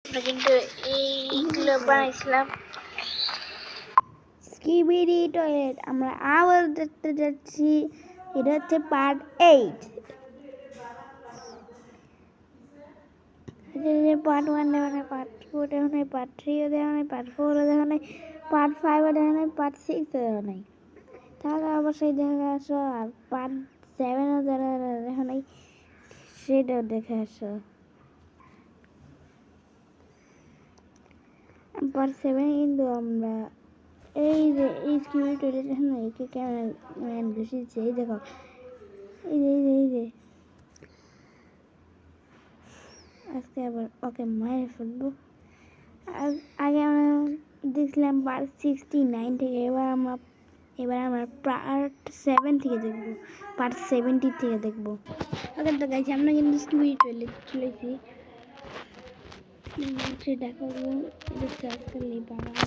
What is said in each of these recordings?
আমরা কিন্তু এইগুলো বানাইছিলাম স্কিবিডি টয়লেট। আমরা আবার দেখতে যাচ্ছি, এটা হচ্ছে পার্ট 8। পার্ট 1 দেওয়া নাই, পার্ট 2 দেওয়া নাই, পার্ট 3 দেওয়া নাই, পার্ট 4 দেওয়া নাই, পার্ট 5 দেওয়া নাই, পার্ট 6 দেওয়া নাই। তাহলে অবশ্যই দেখে আসো। আর পার্ট 7 যারা দেখা নাই সেটাও দেখে আসো। পার্ট 7 কিন্তু আমরা এই যে এই স্কিবিডি টয়লেট না, একে ক্যামেরাম্যান বসিয়েছে, এই দেখো, এই যে আজকে আবার ওকে মারে ফেলবো। আগে আমরা দেখছিলাম পার্ট 69 থেকে, এবার আমরা পার্ট 7 থেকে দেখবো, পার্ট 70 থেকে দেখবো। ওকে তো গাইছি, আমরা কিন্তু স্কিবিডি টয়লেট চলেছি, দেখাবো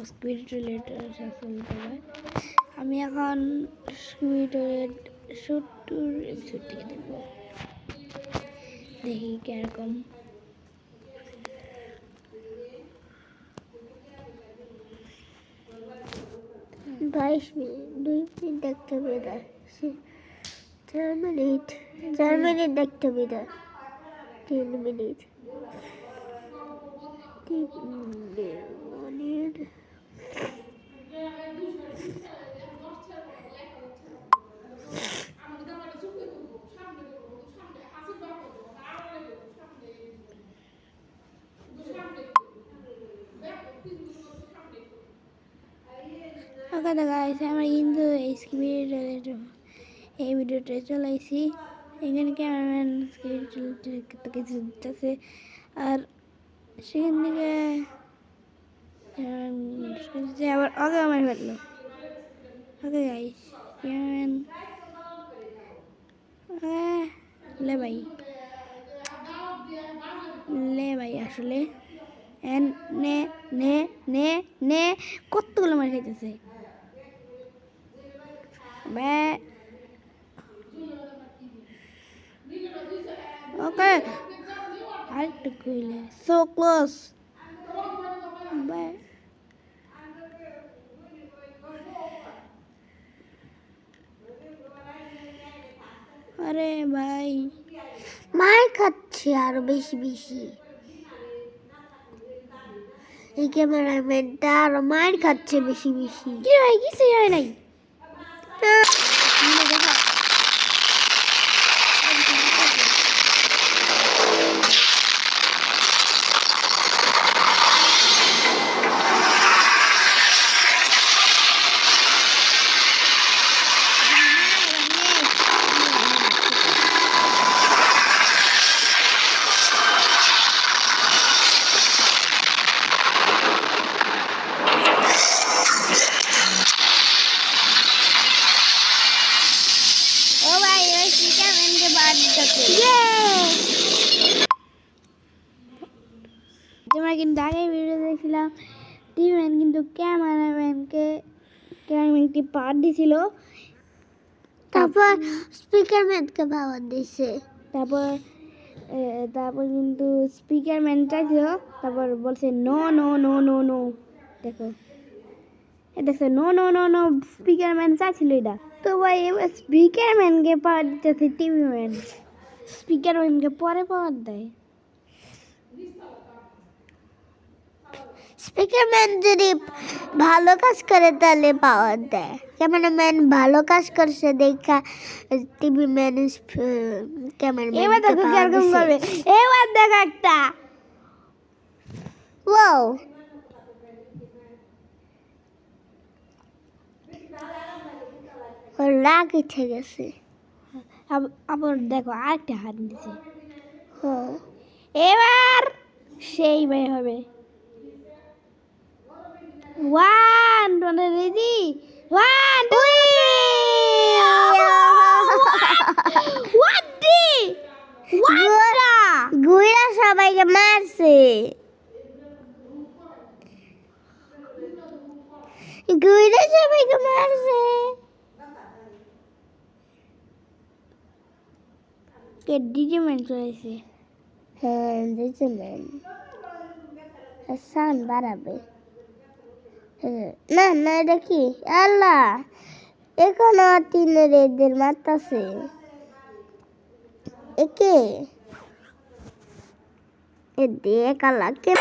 স্কিবিডি টয়লেট। আমি এখন স্কিবিডি টয়লেট 70 এপিসোড থেকে দেখবো, দেখি কিরকম। 22 মিনিট, 2 মিনিট দেখতে হবে না, 4 মিনিট, 4 মিনিট দেখতে হবে না, 3 মিনিট, 3 মিনিট। ওকে তো গাইস, আমরা কিন্তু এই ভিডিওটা চলাইছি। এখানে ক্যামেরাম্যান কিছু দিতেছে, আর সেখান থেকে আবার ওকে আমার ফেললো। ওকে গাইস, ক্যামেরাম্যান লে ভাই আসলে নে নে নে নে কতগুলো মার খাইতেছে। ওকে আরেকটু কইলে, সো ক্লোজ। আরে ভাই মার খাচ্ছে আরো বেশি বেশি, এই ক্যামেরাম্যানটা আরো মার খাচ্ছে বেশি বেশি। কি হয়, কিছু হয় নাই। তোমরা কিন্তু আগে ভিডিও দেখছিলাম, টিভিম্যান কিন্তু ক্যামেরাম্যানকে পাওয়ার দিছিল, তারপর স্পিকারম্যানকে পাওয়ার দিছে, তারপর কিন্তু স্পিকারম্যান চাইছিল, তারপর বলছে no no no no no. দেখো no no no no, speaker man চাইছিল এটা। তো ভাই এবার স্পিকারম্যানকে পাওয়ার দিতেছে টিভিম্যান, স্পিকারম্যানকে পরে পাওয়ার দেয়। স্পিকারম্যান যদি ভালো কাজ করে তাহলে পাওয়ার দেয়, ক্যামেরাম্যান ভালো কাজ করছে দেখা টিভি ম্যান ক্যামেরাম্যান। এবার দেখো কিরকম করবে, এবার দেখো একটা ওয়াও, রাগ উঠে গেছে। আবার দেখো আরেকটা হাত দিছে, এবার সেই ভাই হবে। 1 রেডি, 1 2 গুইরা সবাইকে মারছে, গুইরা সবাইকে মারছে। কে ডিজি ম্যান চলেছে? হ্যাঁ ডিজি ম্যান। সাউন্ড বাড়াবে। না না দেখি আল্লাহ এখনো তিনের এদের মারতাছে একে এ দেখ আল্লাহ কে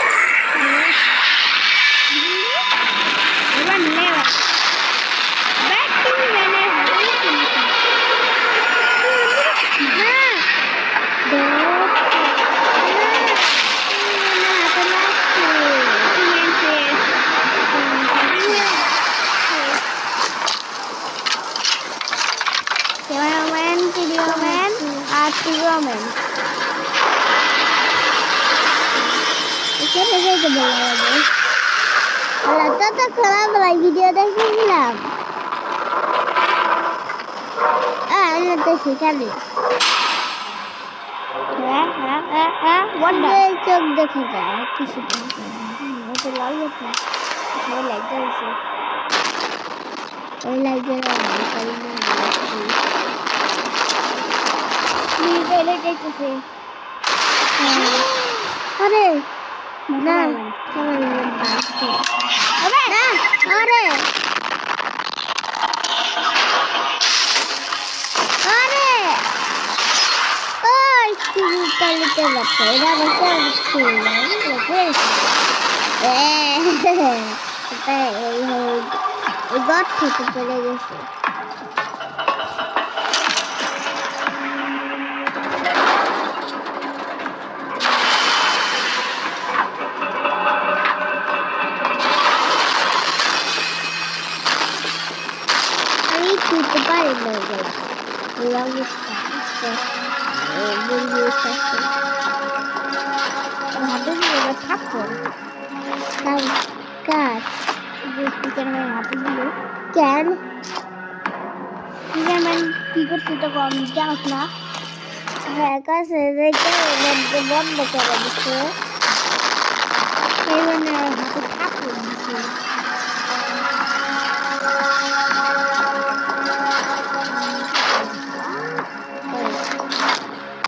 এবার নেওয়া ব্যাটিং ম্যানের ক্যামেরাম্যান ভিডিওম্যান আর ভিডিওম্যান এখানে যেতে বলা হবে আল্লাহ তত খেলাবেলায় ভিডিও দেখেছিলাম আমি তো সেখানে চোখ দেখা যায় কিছু ওটা লাল হতো সবাই লাইটটা হয়েছে ওই লাইটে দেখতেছে আরে না আরে না আরে আরে ও স্কুল চালিতে যাচ্ছে এরা বসে স্কুল এই গড থেকে চলে গেছে আমি তুলতে পারি না হাতে থাকতো কার স্পিকারম্যান হাতে দিল কেন স্পিকারম্যান কি করছে তখন জানাস না হ্যাঁ কাছে বন্ধ করে দিচ্ছে এই জন্য হাতে থাকতো দিচ্ছে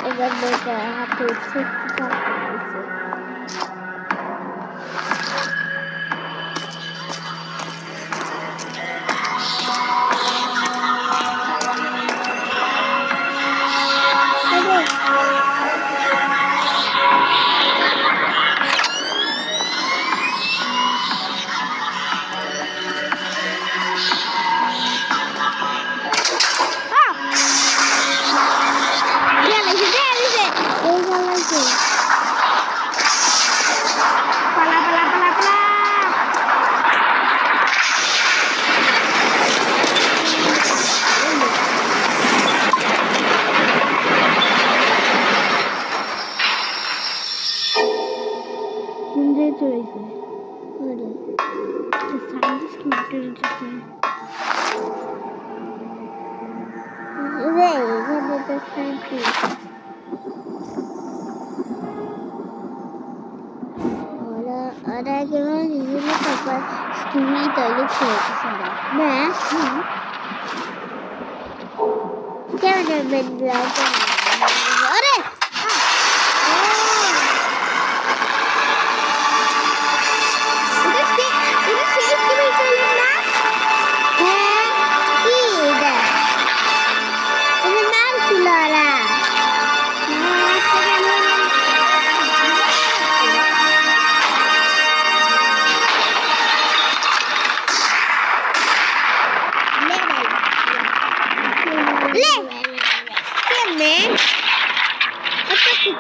এবার বইটা হাতে ছিটতে থাকতে দিচ্ছে পালা পালা পালা পালা কোন জায়গায় চলেছে সায়েন্টিস্ট কি উঠে উঠেছে এখানে তো শান্তি ওরা কেমন হিসেবে তারপর স্কুলে টয়লেট খেয়েছে না ক্যামেরাম্যান আরে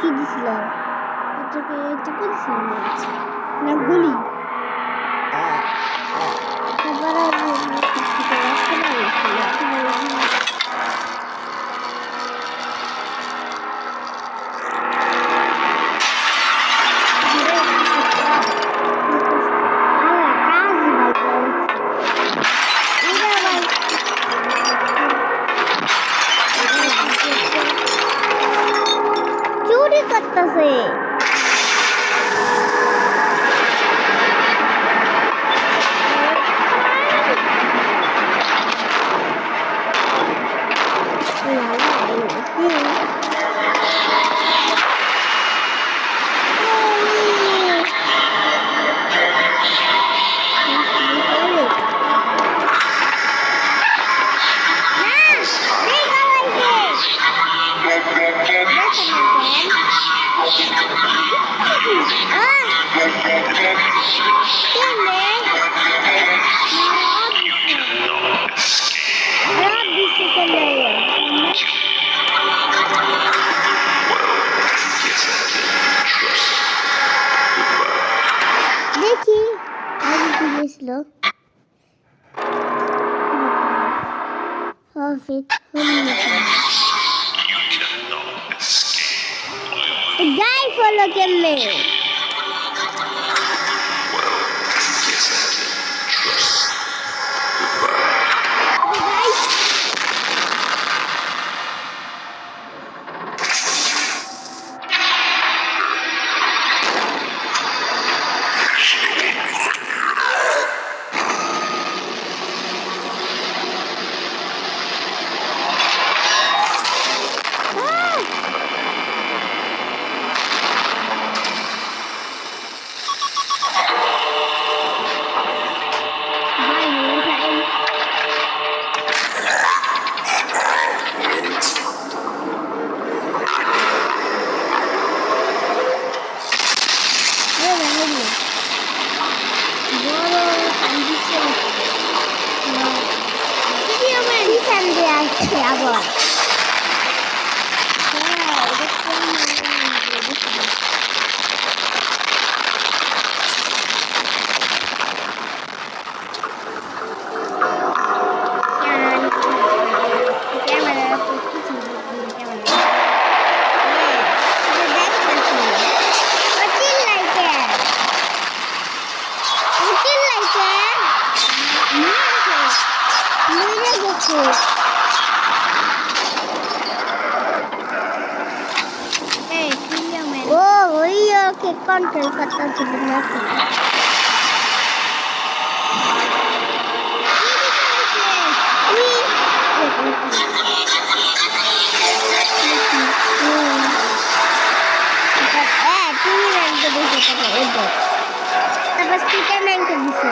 কি দিছিল ওটাকে একটু করেছিল না গুলি চুরি করতেছে দিছিল ফিট গাই ফলো কেমনে Bye, hello time. পিছন দিয়ে আসছে আবার ও ওই ওকে কন্ট্রোল করতেছিল নাকি টিভি ম্যানকে দিছে তারপর স্পিকার ম্যানকে দিছে